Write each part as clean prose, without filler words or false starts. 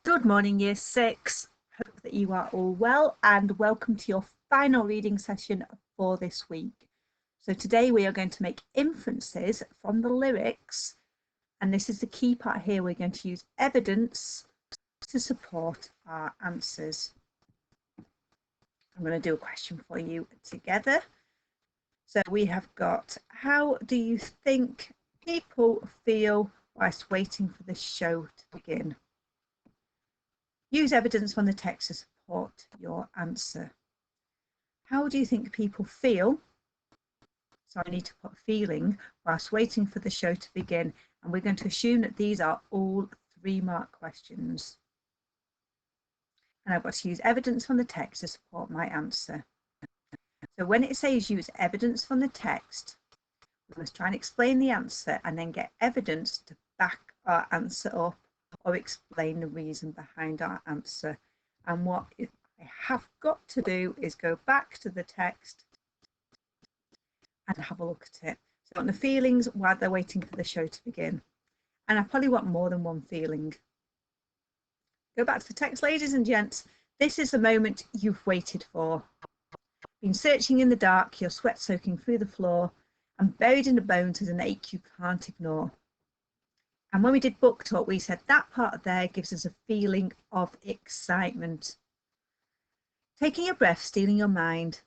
Good morning, Year 6. Hope that you are all well and welcome to your final reading session for this week. So today we are going to make inferences from the lyrics, and this is the key part here. We're going to use evidence to support our answers. I'm going to do a question for you together. So we have got, how do you think people feel whilst waiting for the show to begin? Use evidence from the text to support your answer. How do you think people feel? So I need to put feeling whilst waiting for the show to begin. And we're going to assume that these are all 3-mark questions. And I've got to use evidence from the text to support my answer. So when it says use evidence from the text, we must try and explain the answer and then get evidence to back our answer up or explain the reason behind our answer. And what I have got to do is go back to the text and have a look at it. So on the feelings while they're waiting for the show to begin. And I probably want more than one feeling. Go back to the text, ladies and gents. This is the moment you've waited for. Been searching in the dark, your sweat soaking through the floor, and buried in the bones is an ache you can't ignore. And when we did book talk, we said that part there gives us a feeling of excitement. Taking a breath, stealing your mind,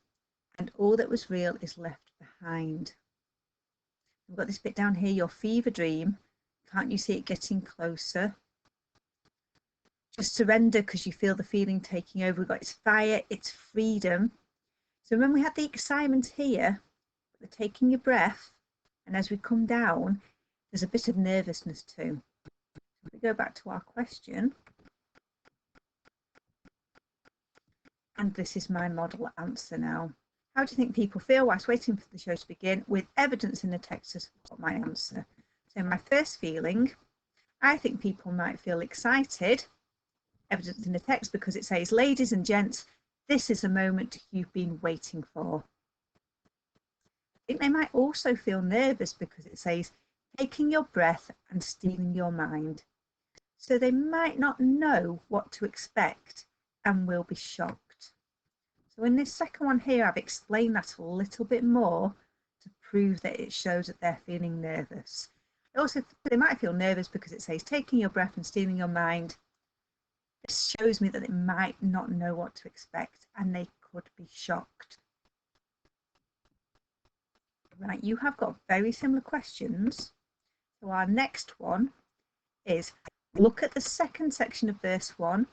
and all that was real is left behind. We've got this bit down here, your fever dream. Can't you see it getting closer? Just surrender because you feel the feeling taking over. We've got it's fire, it's freedom. So when we had the excitement here, we're taking your breath, and as we come down, there's a bit of nervousness too. If we go back to our question, and this is my model answer now. How do you think people feel whilst waiting for the show to begin, with evidence in the text to support my answer? So my first feeling, I think people might feel excited, evidence in the text, because it says, ladies and gents, this is the moment you've been waiting for. I think they might also feel nervous because it says, taking your breath and stealing your mind. So they might not know what to expect and will be shocked. So in this second one here, I've explained that a little bit more to prove that it shows that they're feeling nervous. Also, they might feel nervous because it says taking your breath and stealing your mind. This shows me that they might not know what to expect and they could be shocked. Right, you have got very similar questions. So our next one is, look at the second section of verse 1.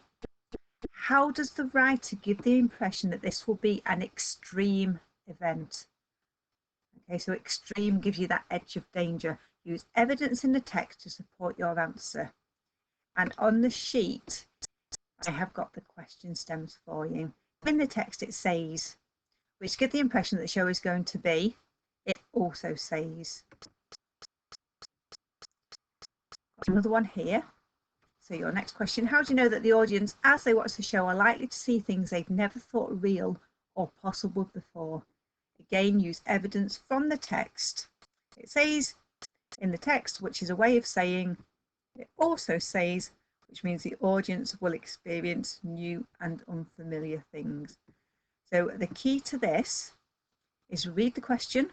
How does the writer give the impression that this will be an extreme event? Okay, so extreme gives you that edge of danger. Use evidence in the text to support your answer. And on the sheet, I have got the question stems for you. In the text it says, which gives the impression that the show is going to be. It also says. Another one here. So your next question, how do you know that the audience, as they watch the show, are likely to see things they've never thought real or possible before? Again, use evidence from the text. It says in the text, which is a way of saying, it also says, which means the audience will experience new and unfamiliar things. So the key to this is read the question,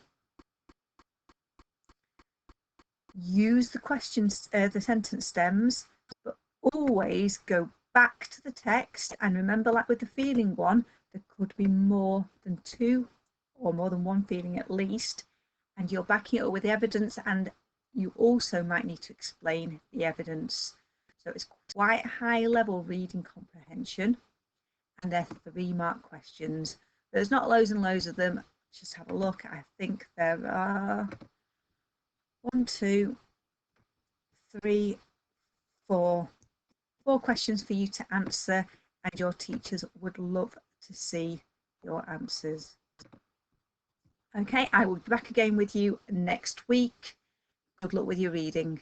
use the questions, the sentence stems, but always go back to the text. And remember, like with the feeling one, there could be more than 2 or more than 1 feeling at least, and you're backing it up with the evidence, and you also might need to explain the evidence. So it's quite high level reading comprehension, and they're 3-mark questions. There's not loads and loads of them. Just have a look. I think there are 1, 2, 3, 4 questions for you to answer, and your teachers would love to see your answers. Okay, I will be back again with you next week. Good luck with your reading.